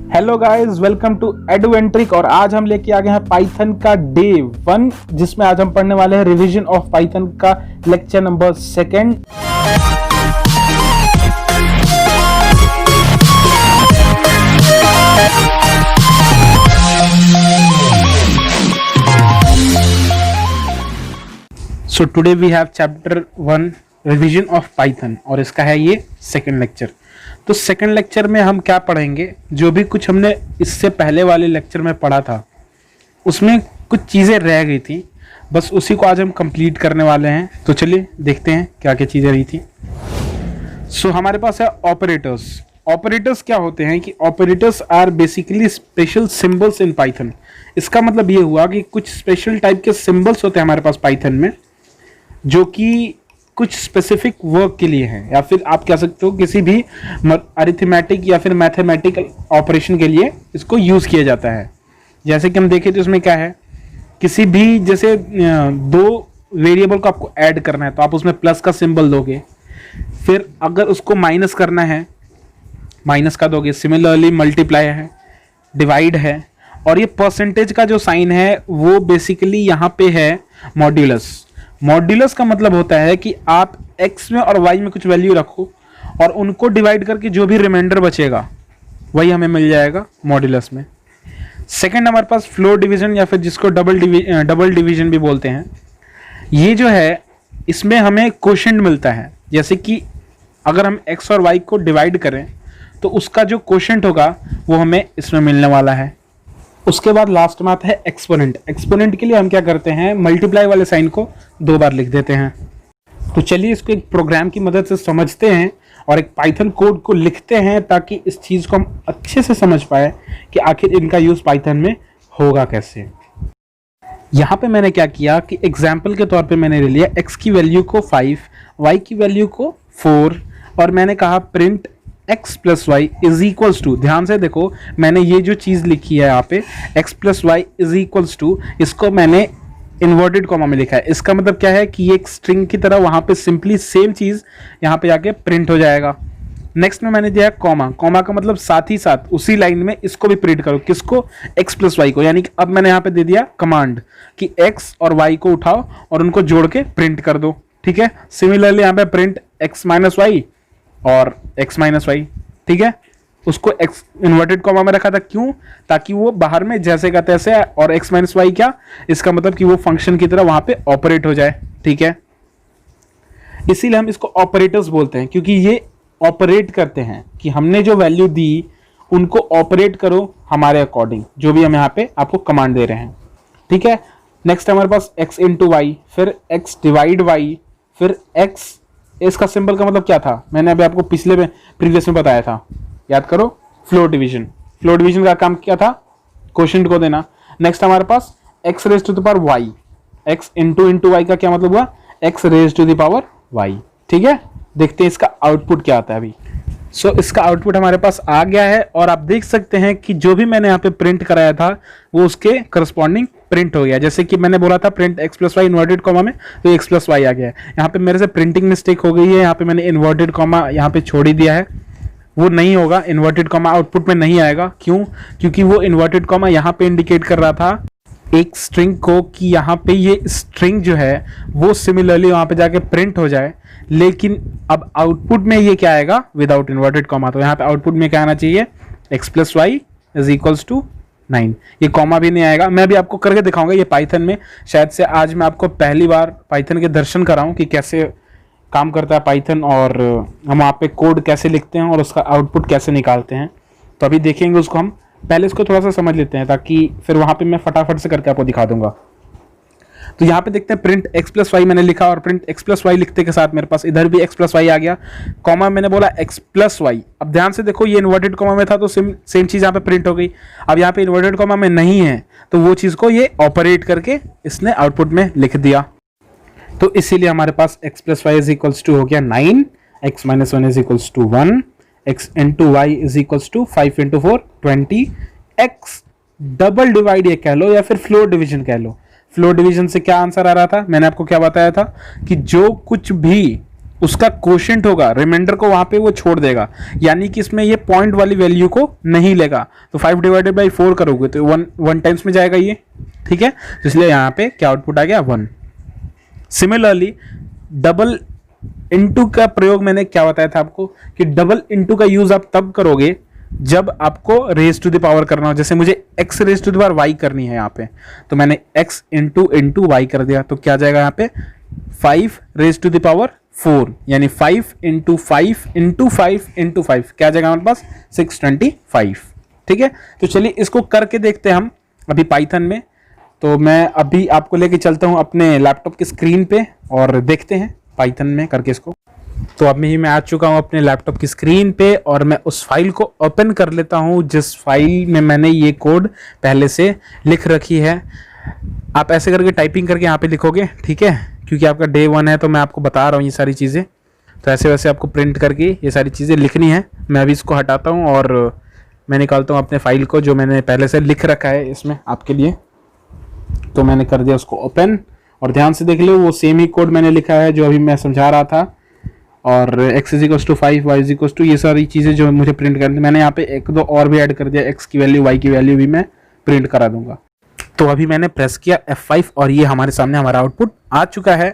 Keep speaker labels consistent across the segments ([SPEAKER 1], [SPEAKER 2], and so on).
[SPEAKER 1] Hello guys, welcome to Adventric. और आज हम लेके आ गए हैं पाइथन का डे 1, जिसमें आज हम पढ़ने वाले हैं रिवीजन ऑफ पाइथन का lecture number 2। So today we have chapter 1 revision of Python और इसका है ये सेकंड लेक्चर। तो सेकंड लेक्चर में हम क्या पढ़ेंगे, जो भी कुछ हमने इससे पहले वाले लेक्चर में पढ़ा था उसमें कुछ चीज़ें रह गई थी, बस उसी को आज हम कंप्लीट करने वाले हैं। तो चलिए देखते हैं क्या क्या चीज़ें रही थी। सो हमारे पास है ऑपरेटर्स। ऑपरेटर्स क्या होते हैं कि operators are basically special symbols in Python. इसका मतलब ये हुआ कि कुछ स्पेशल टाइप के सिंबल्स होते हैं हमारे पास पाइथन में, जो कि कुछ स्पेसिफिक वर्क के लिए हैं, या फिर आप कह सकते हो किसी भी अरिथमेटिक या फिर मैथमेटिकल ऑपरेशन के लिए इसको यूज़ किया जाता है। जैसे कि हम देखें तो इसमें क्या है, किसी भी जैसे दो वेरिएबल को आपको ऐड करना है तो आप उसमें प्लस का सिंबल दोगे, फिर अगर उसको माइनस करना है माइनस का दोगे। सिमिलरली मल्टीप्लाई है, डिवाइड है, और ये परसेंटेज का जो साइन है वो बेसिकली यहाँ पे है मॉड्यूलस। मॉड्यूलस का मतलब होता है कि आप x में और y में कुछ वैल्यू रखो और उनको डिवाइड करके जो भी रिमाइंडर बचेगा वही हमें मिल जाएगा मॉड्यूलस में। सेकंड हमारे पास फ्लोर डिवीजन, या फिर जिसको डबल डिवीजन भी बोलते हैं। ये जो है इसमें हमें क्वोशेंट मिलता है। जैसे कि अगर हम x और y को डिवाइड करें तो उसका जो क्वोशेंट होगा वो हमें इसमें मिलने वाला है। उसके बाद लास्ट में आता है एक्सपोनेंट। एक्सपोनेंट के लिए हम क्या करते हैं, मल्टीप्लाई वाले साइन को 2 बार लिख देते हैं। तो चलिए इसको एक प्रोग्राम की मदद से समझते हैं और एक पाइथन कोड को लिखते हैं, ताकि इस चीज़ को हम अच्छे से समझ पाए कि आखिर इनका यूज़ पाइथन में होगा कैसे। यहाँ पे मैंने क्या किया कि एग्जाम्पल के तौर पे मैंने ले लिया x की वैल्यू को 5, y की वैल्यू को 4, और मैंने कहा print x plus y is equals to. ध्यान से देखो, मैंने ये जो चीज़ लिखी है यहाँ पे x plus y is equals to, इसको मैंने इन्वर्टेड कॉमा में लिखा है। इसका मतलब क्या है कि ये एक स्ट्रिंग की तरह वहाँ पे सिंपली सेम चीज़ यहाँ पे जाके प्रिंट हो जाएगा। नेक्स्ट में मैंने दिया कॉमा। कॉमा का मतलब साथ ही साथ उसी लाइन में इसको भी प्रिंट करो। किसको? x प्लस वाई को। यानी कि अब मैंने यहाँ पे दे दिया कमांड कि x और y को उठाओ और उनको जोड़ के प्रिंट कर दो। ठीक है। सिमिलरली यहाँ पे प्रिंट x माइनस वाई और x माइनस वाई। ठीक है। उसको x इन्वर्टेड कॉमा में रखा था, क्यों? ताकि वो बाहर में जैसे का तैसे, और x माइनस वाई क्या, इसका मतलब कि वो फंक्शन की तरह वहां पे ऑपरेट हो जाए। ठीक है। इसीलिए हम इसको ऑपरेटर्स बोलते हैं, क्योंकि ये ऑपरेट करते हैं कि हमने जो वैल्यू दी उनको ऑपरेट करो हमारे अकॉर्डिंग, जो भी हम यहाँ पे आपको कमांड दे रहे हैं। ठीक है। नेक्स्ट हमारे पास x इंटू वाई, फिर x डिवाइड वाई, फिर x। इसका सिंबल का मतलब क्या था, मैंने अभी आपको प्रीवियस में बताया था, याद करो। Floor division. फ्लोर डिवीजन का काम क्या था? क्वोशेंट को देना। नेक्स्ट हमारे पास x raise to the power y। x into y का क्या मतलब हुआ? x raise to the power y। ठीक है। देखते हैं इसका आउटपुट क्या आता है अभी। सो इसका आउटपुट हमारे पास आ गया है, और आप देख सकते हैं कि जो भी मैंने यहाँ पे प्रिंट कराया था वो उसके करस्पॉन्डिंग प्रिंट हो गया। जैसे कि मैंने बोला था print x plus y inverted comma में, तो x प्लस वाई आ गया है। यहाँ पे मेरे से प्रिंटिंग मिस्टेक हो गई है, यहाँ पे मैंने इन्वर्टेड कॉमा यहाँ पे छोड़ ही दिया है। वो नहीं होगा, इन्वर्टेड कॉमा आउटपुट में नहीं आएगा। क्यों? क्योंकि वो इन्वर्टेड कॉमा यहाँ पे इंडिकेट कर रहा था एक स्ट्रिंग को, कि यहाँ पे ये स्ट्रिंग जो है वो सिमिलरली वहाँ पे जाके प्रिंट हो जाए। लेकिन अब आउटपुट में ये क्या आएगा? Without inverted comma. तो यहाँ पे आउटपुट में क्या आना चाहिए? x plus y is equals to 9। ये कॉमा भी नहीं आएगा। मैं भी आपको करके दिखाऊंगा ये पाइथन में। शायद से आज मैं आपको पहली बार पाइथन के दर्शन कराऊं कि कैसे काम करता है पाइथन, और हम आप पे कोड कैसे लिखते हैं और उसका आउटपुट कैसे निकालते हैं। तो अभी देखेंगे उसको। हम पहले इसको थोड़ा सा समझ लेते हैं, ताकि फिर वहाँ पे मैं फटाफट से करके आपको दिखा दूंगा। तो यहाँ पे देखते हैं प्रिंट x प्लस वाई मैंने लिखा, और प्रिंट x प्लस वाई लिखते के साथ मेरे पास इधर भी x प्लस वाई आ गया। कॉमा मैंने बोला x प्लस वाई। अब ध्यान से देखो, ये इन्वर्टेड कॉमा में था तो सेम चीज़ यहाँ पे प्रिंट हो गई। अब यहाँ पे इन्वर्टेड कॉमा में नहीं है, तो वो चीज़ को ये ऑपरेट करके इसने आउटपुट में लिख दिया। तो इसीलिए हमारे पास x plus y is equals to हो गया 9, x minus 1 is equals to 1, x into y is equals to 5 into 4 20। x double divide ये कह लो या फिर फ्लोर डिवीजन कह लो। फ्लोर डिवीजन से क्या आंसर आ रहा था? मैंने आपको क्या बताया था कि जो कुछ भी उसका कोशेंट होगा, रिमाइंडर को वहां पे वो छोड़ देगा, यानी कि इसमें ये पॉइंट वाली वैल्यू को नहीं लेगा। तो 5 डिवाइडेड बाई 4 करोगे तो 1 टाइम्स में जाएगा ये, ठीक है। तो इसलिए यहाँ पे क्या आउटपुट आ गया 1। सिमिलरली डबल इंटू का प्रयोग मैंने क्या बताया था आपको कि डबल इंटू का यूज आप तब करोगे जब आपको रेज टू द पावर करना हो। जैसे मुझे x raise to the power y करनी है यहाँ पे, तो मैंने x इंटू इंटू वाई कर दिया, तो क्या जाएगा यहाँ पे 5 रेज टू द पावर 4, यानी 5 इंटू 5 इंटू 5 इंटू 5 क्या जाएगा हमारे पास 625, ठीक है। तो चलिए इसको करके देखते हैं हम अभी पाइथन में। तो मैं अभी आपको लेके चलता हूं अपने लैपटॉप की स्क्रीन पे और देखते हैं पाइथन में करके इसको। तो अभी मैं आ चुका हूं अपने लैपटॉप की स्क्रीन पे और मैं उस फाइल को ओपन कर लेता हूं जिस फाइल में मैंने ये कोड पहले से लिख रखी है। आप ऐसे करके टाइपिंग करके यहाँ पे लिखोगे, ठीक है, क्योंकि आपका डे 1 है तो मैं आपको बता रहा हूँ ये सारी चीज़ें। तो ऐसे वैसे आपको प्रिंट करके ये सारी चीज़ें लिखनी है। मैं अभी इसको हटाता हूँ और मैं निकालता हूँ अपने फाइल को जो मैंने पहले से लिख रखा है इसमें आपके लिए। तो मैंने कर दिया उसको ओपन और ध्यान से देख लो वो सेम ही कोड मैंने लिखा है जो अभी मैं समझा रहा था। और x = 5 y = ये सारी चीज़ें जो मुझे प्रिंट करनी, मैंने यहाँ पे एक दो और भी ऐड कर दिया, x की वैल्यू y की वैल्यू भी मैं प्रिंट करा दूंगा। तो अभी मैंने प्रेस किया F5 और ये हमारे सामने हमारा आउटपुट आ चुका है।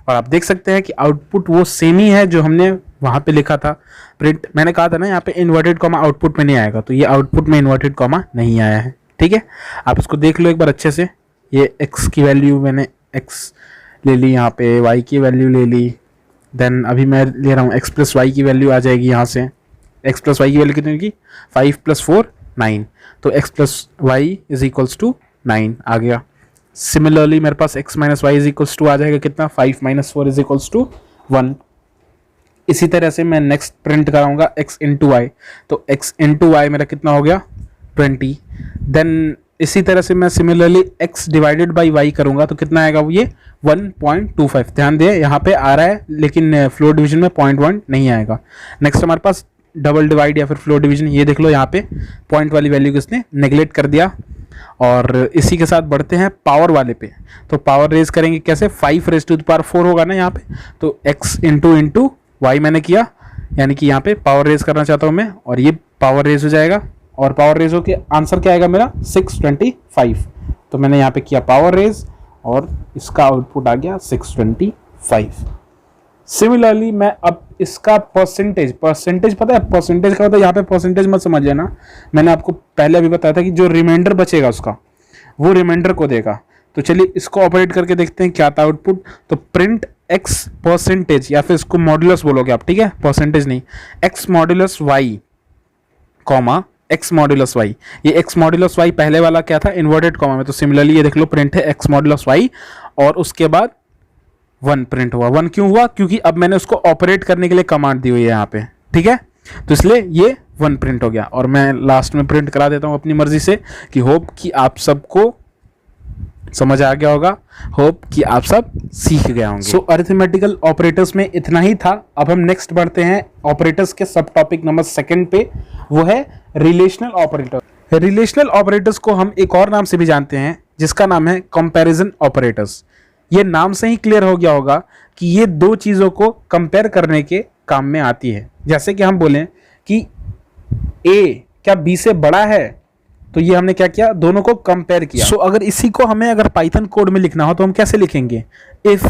[SPEAKER 1] और आप देख सकते हैं कि आउटपुट वो सेम ही है जो हमने वहाँ पे लिखा था प्रिंट। मैंने कहा था ना यहाँ पे इन्वर्टेड कॉमा आउटपुट में नहीं आएगा, तो ये आउटपुट में इन्वर्टेड कॉमा नहीं आया है, ठीक है। आप इसको देख लो एक बार अच्छे से। ये x की वैल्यू मैंने x ले ली, यहाँ पे y की वैल्यू ले ली, देन अभी मैं ले रहा हूँ x + y की वैल्यू आ जाएगी यहाँ से। x + y की वैल्यू कितनी होगी 5 + 4 9, तो x + y = 9 आ गया। सिमिलरली मेरे पास x - y = आ जाएगा कितना 5 - 4 = 1। इसी तरह से मैं नेक्स्ट प्रिंट कराऊंगा x × y, तो x × y मेरा कितना हो गया 20। देन इसी तरह से मैं similarly x divided by y करूंगा तो कितना आएगा वो ये 1.25। ध्यान दे यहाँ पे आ रहा है लेकिन फ्लोर डिवीजन में 0.1 नहीं आएगा। नेक्स्ट हमारे पास डबल डिवाइड या फिर फ्लोर डिवीजन, ये देख लो यहाँ पे पॉइंट वाली वैल्यू को इसने नेग्लेक्ट कर दिया। और इसी के साथ बढ़ते हैं पावर वाले पे। तो पावर रेज करेंगे कैसे, 5 रेज टू द पावर 4 होगा ना यहाँ पे, तो x इंटू y मैंने किया, यानी कि यहाँ पे पावर रेज करना चाहता हूँ मैं और ये पावर रेज हो जाएगा। और पावर रेज हो के आंसर क्या आएगा मेरा 625। तो मैंने यहाँ पे किया पावर रेज और इसका आउटपुट आ गया 625। सिमिलरली मैं अब इसका परसेंटेज पता है परसेंटेज का होता है, यहाँ पे परसेंटेज मत समझ लेना, मैंने आपको पहले अभी बताया था कि जो रिमाइंडर बचेगा उसका वो रिमाइंडर को देगा। तो चलिए इसको ऑपरेट करके देखते हैं क्या था आउटपुट। तो प्रिंट x परसेंटेज, या फिर इसको मॉड्यूलस बोलोगे आप, ठीक है, परसेंटेज नहीं, x modulus y comma x modulus y। ये x मॉड्यूलस y पहले वाला क्या था इन्वर्टेड कॉमा में, तो सिमिलरली ये देख लो प्रिंट है x मॉड्यूलस y और उसके बाद 1 प्रिंट हुआ। 1 क्यों हुआ, क्योंकि अब मैंने उसको ऑपरेट करने के लिए कमांड दी हुई है यहाँ पे, ठीक है, तो इसलिए ये 1 प्रिंट हो गया। और मैं लास्ट में प्रिंट करा देता हूँ अपनी मर्जी से कि होप कि आप सबको समझ आ गया होगा, होप कि आप सब सीख गए होंगे। सो अरिथमेटिकल ऑपरेटर्स में इतना ही था। अब हम नेक्स्ट बढ़ते हैं ऑपरेटर्स के सब टॉपिक नंबर 2 पे, वो है रिलेशनल ऑपरेटर। रिलेशनल ऑपरेटर्स को हम एक और नाम से भी जानते हैं जिसका नाम है कंपैरिजन ऑपरेटर्स। ये नाम से ही क्लियर हो गया होगा कि ये दो चीज़ों को कंपेयर करने के काम में आती है। जैसे कि हम बोलें कि A क्या B से बड़ा है, तो ये हमने क्या किया, दोनों को कंपेयर किया। सो अगर इसी को हमें अगर पाइथन कोड में लिखना हो तो हम कैसे लिखेंगे, if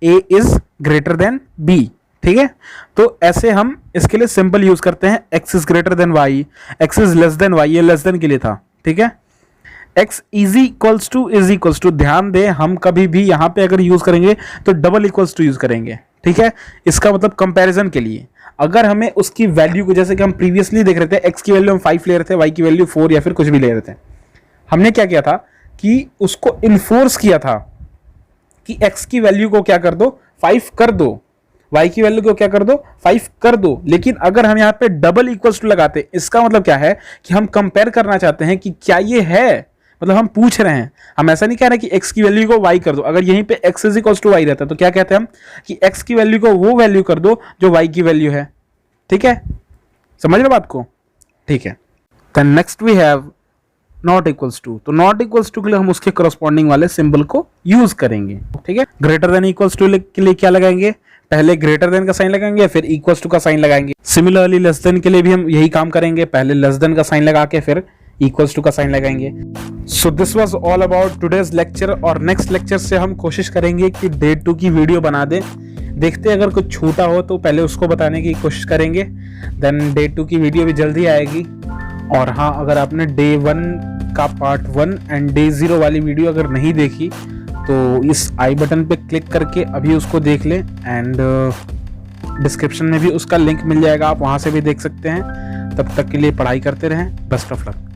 [SPEAKER 1] A is greater than B, ठीक है। तो ऐसे हम इसके लिए सिंपल यूज करते हैं x is greater than y, x is less than y, ये लेस देन के लिए था, ठीक है। x इज इक्वल्स टू, ध्यान दे हम कभी भी यहाँ पे अगर यूज करेंगे तो डबल इक्वल्स टू यूज करेंगे, ठीक है। इसका मतलब कंपैरिजन के लिए अगर हमें उसकी वैल्यू को, जैसे कि हम प्रीवियसली देख रहे थे x की वैल्यू हम 5 ले रहे थे, y की वैल्यू 4 या फिर कुछ भी ले रहे थे, हमने क्या किया था कि उसको इन्फोर्स किया था कि x की वैल्यू को क्या कर दो 5 कर दो, y की वैल्यू को क्या कर दो 5 कर दो। लेकिन अगर हम यहाँ पे डबल इक्वल्स टू लगाते, इसका मतलब क्या है कि हम कंपेयर करना चाहते हैं कि क्या ये है, मतलब हम पूछ रहे हैं, हम ऐसा नहीं कह रहे कि x की वैल्यू को y कर दो। अगर यहीं पे x is equals to y रहता है तो क्या कहते हैं हम कि x की वैल्यू को वो वैल्यू कर दो जो y की वैल्यू है, ठीक है, समझ रहे बात को, ठीक है। Then next we have not equals to, तो नॉट इक्वल्स टू के लिए हम उसके करस्पॉन्डिंग वाले सिंबल को यूज करेंगे, ठीक है। ग्रेटर देन इक्वल्स टू के लिए क्या लगाएंगे, पहले ग्रेटर देन का साइन लगाएंगे फिर इक्वल्स टू का साइन लगाएंगे। सिमिलरली लेस देन के लिए भी हम यही काम करेंगे, पहले लेस देन का साइन लगा के फिर इक्वल्स टू का साइन लगाएंगे। So this was all about today's lecture, और नेक्स्ट लेक्चर से हम कोशिश करेंगे कि डे 2 की वीडियो बना दें। देखते हैं अगर कुछ छूटा हो तो पहले उसको बताने की कोशिश करेंगे, देन डे 2 की वीडियो भी जल्दी आएगी। और हाँ, अगर आपने डे 1 का पार्ट 1 एंड डे 0 वाली वीडियो अगर नहीं देखी तो इस आई बटन पे क्लिक करके अभी उसको देख लें, एंड डिस्क्रिप्शन में भी उसका लिंक मिल जाएगा, आप वहाँ से भी देख सकते हैं। तब तक के लिए पढ़ाई करते रहें, बेस्ट ऑफ लक।